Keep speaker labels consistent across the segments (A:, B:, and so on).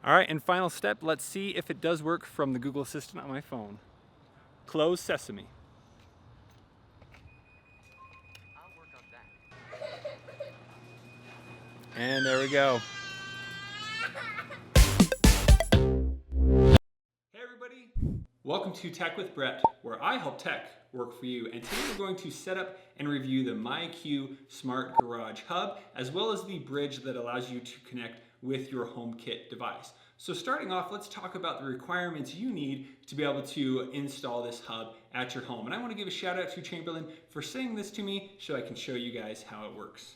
A: All right, and final step, let's see if it does work from the Google Assistant on my phone. Close Sesame.
B: I'll work on that.
A: And there we go. Hey everybody, welcome to Tech with Brett, where I help tech work for you. And today we're going to set up and review the MyQ Smart Garage Hub, as well as the bridge that allows you to connect with your HomeKit device. So starting off, let's talk about the requirements you need to be able to install this hub at your home. And I want to give a shout out to Chamberlain for sending this to me so I can show you guys how it works.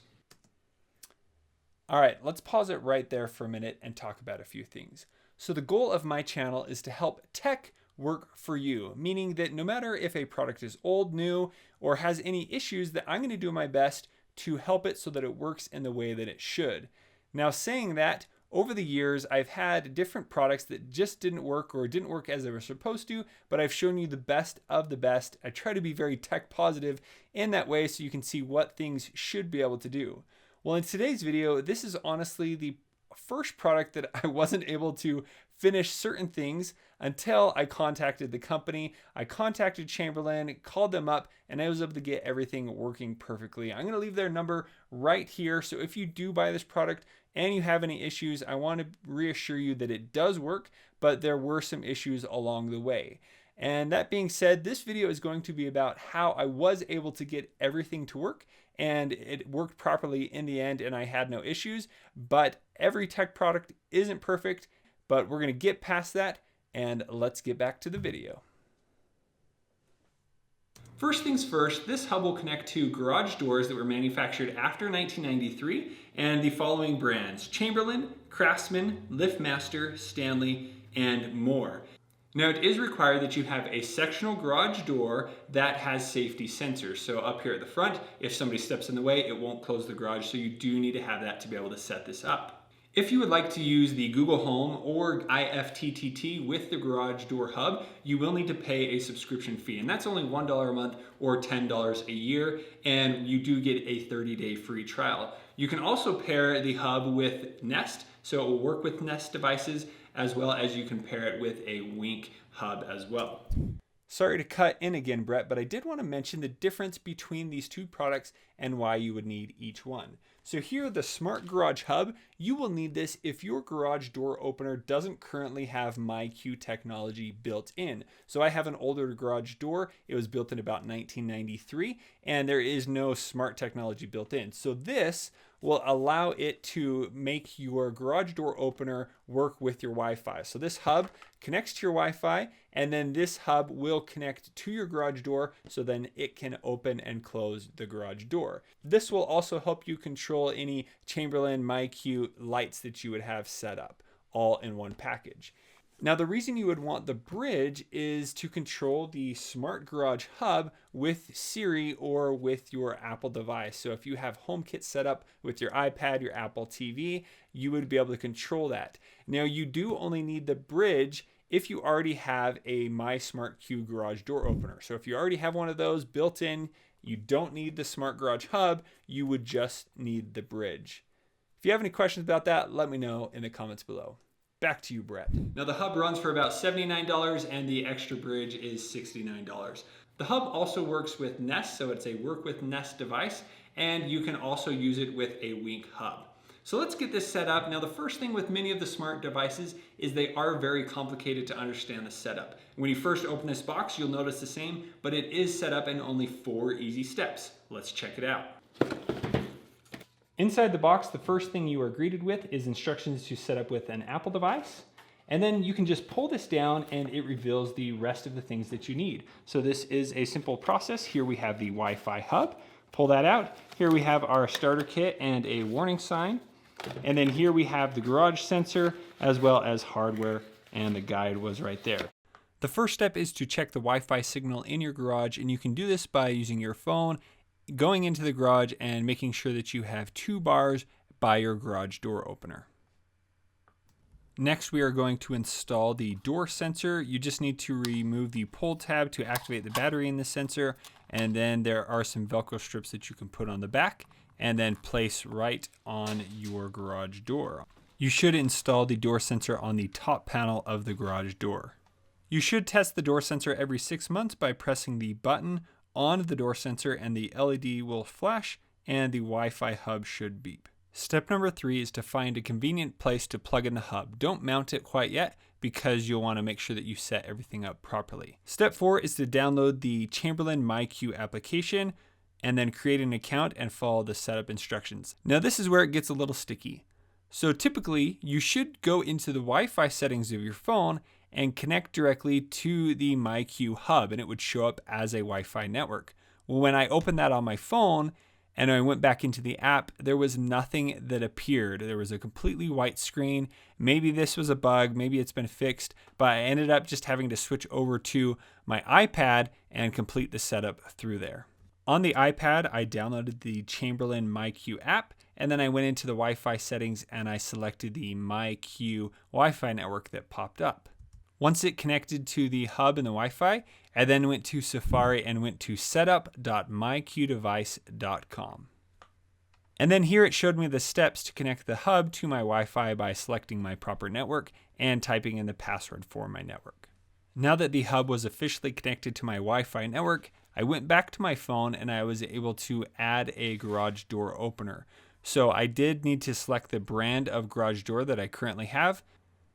A: All right, let's pause it right there for a minute and talk about a few things. So the goal of my channel is to help tech work for you, meaning that no matter if a product is old, new, or has any issues, that I'm going to do my best to help it so that it works in the way that it should. Now, saying that, over the years, I've had different products that just didn't work or didn't work as they were supposed to, but I've shown you the best of the best. I try to be very tech positive in that way so you can see what things should be able to do. Well, in today's video, this is honestly the first product that I wasn't able to finish certain things until I contacted the company. I contacted Chamberlain, called them up, and I was able to get everything working perfectly. I'm going to leave their number right here. So if you do buy this product and you have any issues, I want to reassure you that it does work, but there were some issues along the way. And that being said, this video is going to be about how I was able to get everything to work, and it worked properly in the end and I had no issues. But every tech product isn't perfect, but we're going to get past that and let's get back to the video. First things first, this hub will connect to garage doors that were manufactured after 1993 and the following brands: Chamberlain, Craftsman, LiftMaster, Stanley, and more. Now, it is required that you have a sectional garage door that has safety sensors. So up here at the front, if somebody steps in the way, it won't close the garage. So you do need to have that to be able to set this up. If you would like to use the Google Home or IFTTT with the garage door hub, you will need to pay a subscription fee. And that's only $1 a month or $10 a year. And you do get a 30-day free trial. You can also pair the hub with Nest. So it will work with Nest devices, as well as you can pair it with a Wink hub as well. Sorry to cut in again, Brett, but I did want to mention the difference between these two products and why you would need each one. So here, the Smart Garage Hub, you will need this if your garage door opener doesn't currently have MyQ technology built in. So I have an older garage door. It was built in about 1993, and there is no smart technology built in. So this will allow it to make your garage door opener work with your Wi-Fi. So this hub connects to your Wi-Fi, and then this hub will connect to your garage door, so then it can open and close the garage door. This will also help you control any Chamberlain MyQ lights that you would have set up, all in one package. Now, the reason you would want the bridge is to control the Smart Garage Hub with Siri or with your Apple device. So if you have HomeKit set up with your iPad, your Apple TV, you would be able to control that. Now, you do only need the bridge if you already have a MySmartQ garage door opener. So if you already have one of those built in, you don't need the Smart Garage Hub, you would just need the bridge. If you have any questions about that, let me know in the comments below. Back to you, Brett. Now, the hub runs for about $79 and the extra bridge is $69. The hub also works with Nest, so it's a work with Nest device, and you can also use it with a Wink hub. So let's get this set up. Now, the first thing with many of the smart devices is they are very complicated to understand the setup. When you first open this box, you'll notice the same, but it is set up in only 4 easy steps. Let's check it out. Inside the box, the first thing you are greeted with is instructions to set up with an Apple device. And then you can just pull this down and it reveals the rest of the things that you need. So this is a simple process. Here we have the Wi-Fi hub. Pull that out. Here we have our starter kit and a warning sign. And then here we have the garage sensor as well as hardware, and the guide was right there. The first step is to check the Wi-Fi signal in your garage, and you can do this by using your phone, going into the garage and making sure that you have 2 bars by your garage door opener. Next, we are going to install the door sensor. You just need to remove the pull tab to activate the battery in the sensor, and then there are some Velcro strips that you can put on the back and then place right on your garage door. You should install the door sensor on the top panel of the garage door. You should test the door sensor every 6 months by pressing the button on the door sensor and the LED will flash and the Wi-Fi hub should beep. Step number 3 is to find a convenient place to plug in the hub. Don't mount it quite yet because you'll want to make sure that you set everything up properly. Step 4 is to download the Chamberlain MyQ application and then create an account and follow the setup instructions. Now this is where it gets a little sticky. So typically you should go into the Wi-Fi settings of your phone and connect directly to the MyQ hub and it would show up as a Wi-Fi network. Well, when I opened that on my phone and I went back into the app, there was nothing that appeared. There was a completely white screen. Maybe this was a bug, maybe it's been fixed, but I ended up just having to switch over to my iPad and complete the setup through there. On the iPad, I downloaded the Chamberlain MyQ app, and then I went into the Wi-Fi settings and I selected the MyQ Wi-Fi network that popped up. Once it connected to the hub and the Wi-Fi, I then went to Safari and went to setup.myqdevice.com. And then here it showed me the steps to connect the hub to my Wi-Fi by selecting my proper network and typing in the password for my network. Now that the hub was officially connected to my Wi-Fi network, I went back to my phone and I was able to add a garage door opener. So I did need to select the brand of garage door that I currently have.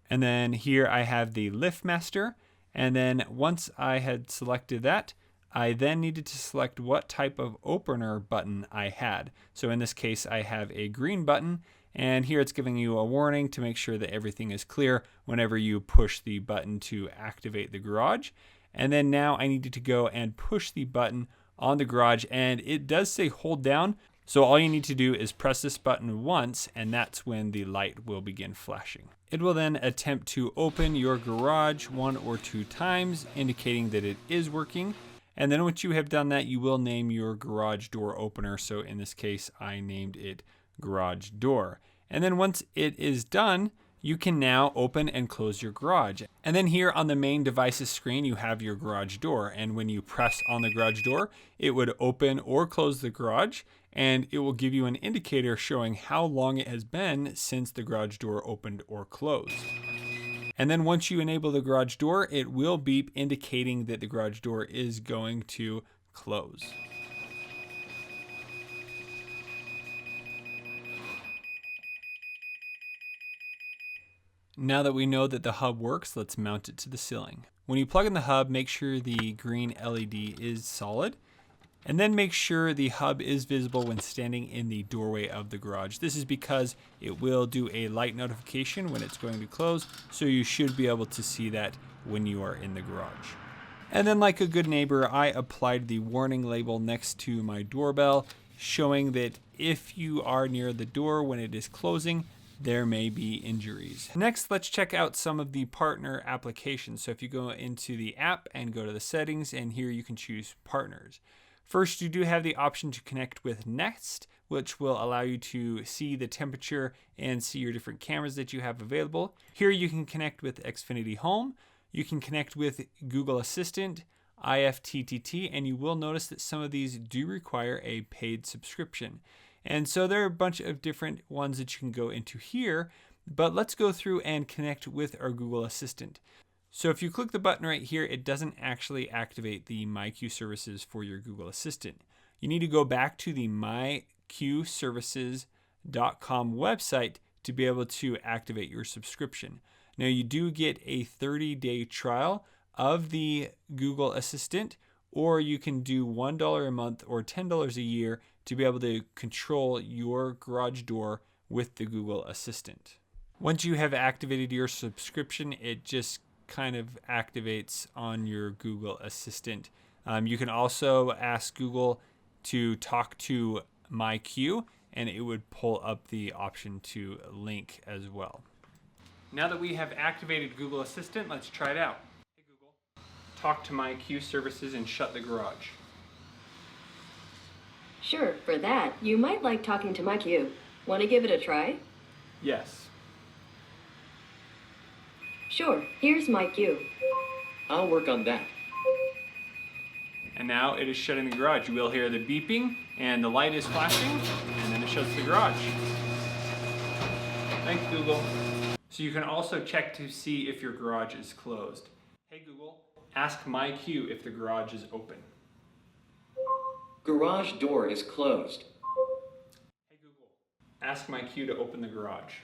A: And then here I have the LiftMaster. And then once I had selected that, I then needed to select what type of opener button I had. So in this case, I have a green button. And here it's giving you a warning to make sure that everything is clear whenever you push the button to activate the garage. And then now I needed to go and push the button on the garage and it does say hold down. So all you need to do is press this button once and that's when the light will begin flashing. It will then attempt to open your garage 1 or 2 times, indicating that it is working. And then once you have done that, you will name your garage door opener. So in this case, I named it garage door. And then once it is done, you can now open and close your garage. And then here on the main devices screen, you have your garage door. And when you press on the garage door, it would open or close the garage. And it will give you an indicator showing how long it has been since the garage door opened or closed. And then once you enable the garage door, it will beep indicating that the garage door is going to close. Now that we know that the hub works, let's mount it to the ceiling. When you plug in the hub, make sure the green LED is solid, and then make sure the hub is visible when standing in the doorway of the garage. This is because it will do a light notification when it's going to close, so you should be able to see that when you are in the garage. And then like a good neighbor, I applied the warning label next to my doorbell, showing that if you are near the door when it is closing, there may be injuries. Next, let's check out some of the partner applications. So if you go into the app and go to the settings, and here you can choose partners. First, you do have the option to connect with Nest, which will allow you to see the temperature and see your different cameras that you have available. Here you can connect with Xfinity Home. You can connect with Google Assistant, IFTTT, and you will notice that some of these do require a paid subscription. And so there are a bunch of different ones that you can go into here, but let's go through and connect with our Google Assistant. So if you click the button right here, it doesn't actually activate the MyQ services for your Google Assistant. You need to go back to the myqservices.com website to be able to activate your subscription. Now you do get a 30-day trial of the Google Assistant, or you can do $1 a month or $10 a year to be able to control your garage door with the Google Assistant. Once you have activated your subscription, it just kind of activates on your Google Assistant. You can also ask Google to talk to MyQ, and it would pull up the option to link as well. Now that we have activated Google Assistant, let's try it out. Hey Google, talk to MyQ services and shut the garage.
C: Sure, for that, you might like talking to MyQ. Want to give it a try?
A: Yes.
C: Sure, here's MyQ.
B: I'll work on that.
A: And now it is shutting the garage. You will hear the beeping and the light is flashing, and then it shuts the garage. Thanks, Google. So you can also check to see if your garage is closed. Hey Google, ask MyQ if the garage is open.
B: Garage door is closed.
A: Hey Google, ask MyQ to open the garage.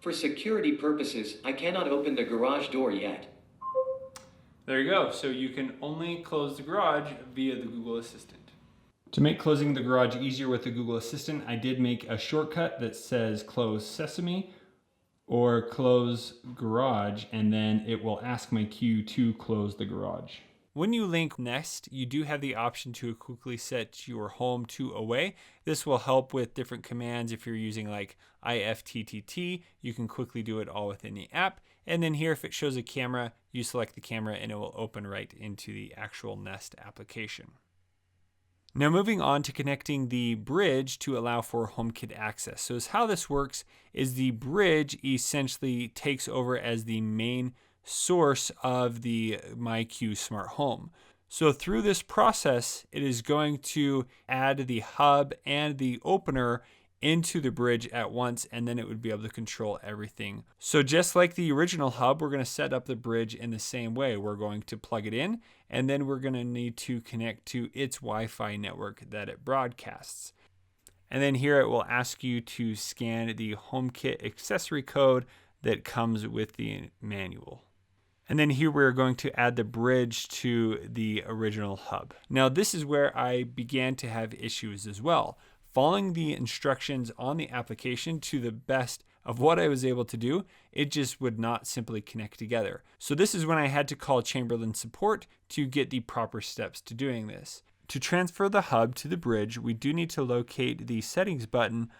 B: For security purposes, I cannot open the garage door yet.
A: There you go. So you can only close the garage via the Google Assistant. To make closing the garage easier with the Google Assistant, I did make a shortcut that says close Sesame or close garage, and then it will ask MyQ to close the garage. When you link Nest, you do have the option to quickly set your home to away. This will help with different commands. If you're using like IFTTT, you can quickly do it all within the app. And then here, if it shows a camera, you select the camera and it will open right into the actual Nest application. Now moving on to connecting the bridge to allow for HomeKit access. So how this works is the bridge essentially takes over as the main source of the MyQ Smart Home. So through this process, it is going to add the hub and the opener into the bridge at once, and then it would be able to control everything. So just like the original hub, we're going to set up the bridge in the same way. We're going to plug it in, and then we're going to need to connect to its Wi-Fi network that it broadcasts. And then here it will ask you to scan the HomeKit accessory code that comes with the manual. And then here we're going to add the bridge to the original hub. Now this is where I began to have issues as well. Following the instructions on the application to the best of what I was able to do, it just would not simply connect together. So this is when I had to call Chamberlain support to get the proper steps to doing this. To transfer the hub to the bridge, we do need to locate the settings button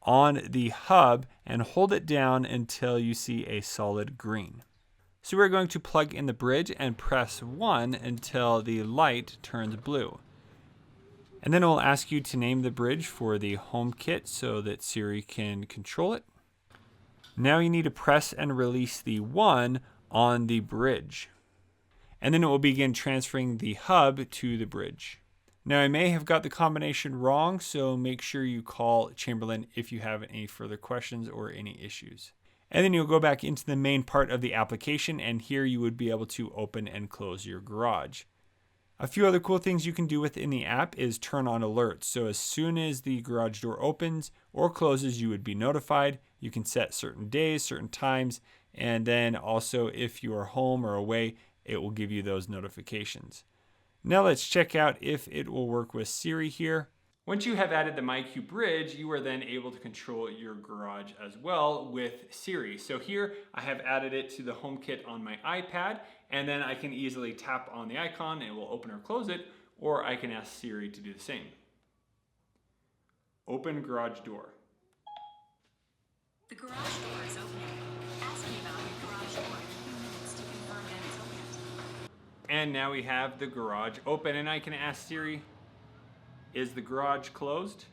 A: on the hub and hold it down until you see a solid green. So we're going to plug in the bridge and press 1 until the light turns blue. And then it will ask you to name the bridge for the HomeKit so that Siri can control it. Now you need to press and release the 1 on the bridge. And then it will begin transferring the hub to the bridge. Now I may have got the combination wrong, so make sure you call Chamberlain if you have any further questions or any issues. And then you'll go back into the main part of the application, and here you would be able to open and close your garage. A few other cool things you can do within the app is turn on alerts. So as soon as the garage door opens or closes, you would be notified. You can set certain days, certain times, and then also if you are home or away, it will give you those notifications. Now let's check out if it will work with Siri here. Once you have added the MyQ bridge, you are then able to control your garage as well with Siri. So here I have added it to the HomeKit on my iPad, and then I can easily tap on the icon and it will open or close it, or I can ask Siri to do the same. Open garage door.
D: The garage door is opening. Ask me about your garage door. Minutes to confirm that it's opened.
A: And now we have the garage open, and I can ask Siri, is the garage closed?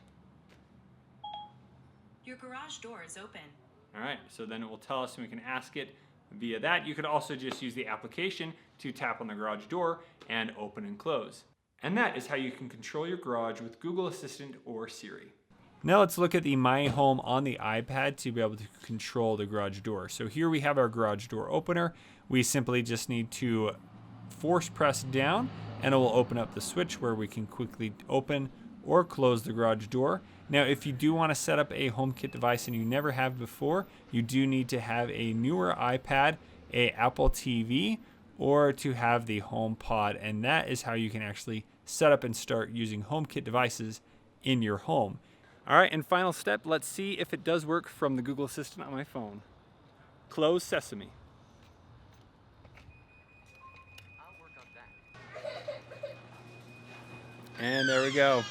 D: Your garage door is open.
A: All right, so then it will tell us and we can ask it via that. You could also just use the application to tap on the garage door and open and close. And that is how you can control your garage with Google Assistant or Siri. Now let's look at the My Home on the iPad to be able to control the garage door. So here we have our garage door opener. We simply just need to force press down and it will open up the switch where we can quickly open or close the garage door. Now, if you do want to set up a HomeKit device and you never have before, you do need to have a newer iPad, a Apple TV, or to have the HomePod, and that is how you can actually set up and start using HomeKit devices in your home. All right, and final step, let's see if it does work from the Google Assistant on my phone. Close Sesame. And there we go.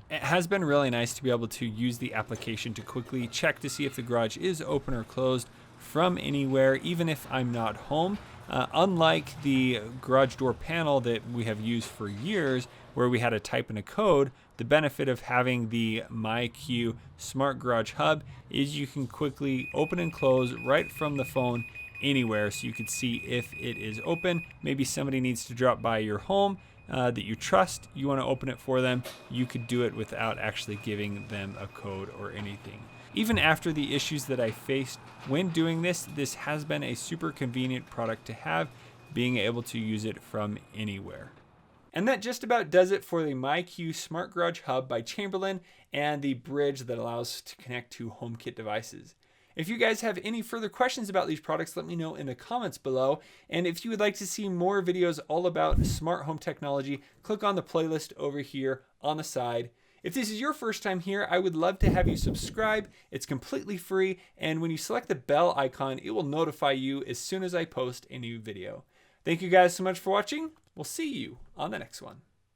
A: It has been really nice to be able to use the application to quickly check to see if the garage is open or closed from anywhere, even if I'm not home. Unlike the garage door panel that we have used for years, where we had to type in a code, the benefit of having the MyQ Smart Garage Hub is you can quickly open and close right from the phone anywhere, so you can see if it is open. Maybe somebody needs to drop by your home that you trust, you want to open it for them, you could do it without actually giving them a code or anything. Even after the issues that I faced when doing this, this has been a super convenient product to have, being able to use it from anywhere. And that just about does it for the MyQ Smart Garage Hub by Chamberlain and the bridge that allows us to connect to HomeKit devices. If you guys have any further questions about these products, let me know in the comments below. And if you would like to see more videos all about smart home technology, click on the playlist over here on the side. If this is your first time here, I would love to have you subscribe. It's completely free, and when you select the bell icon, it will notify you as soon as I post a new video. Thank you guys so much for watching. We'll see you on the next one.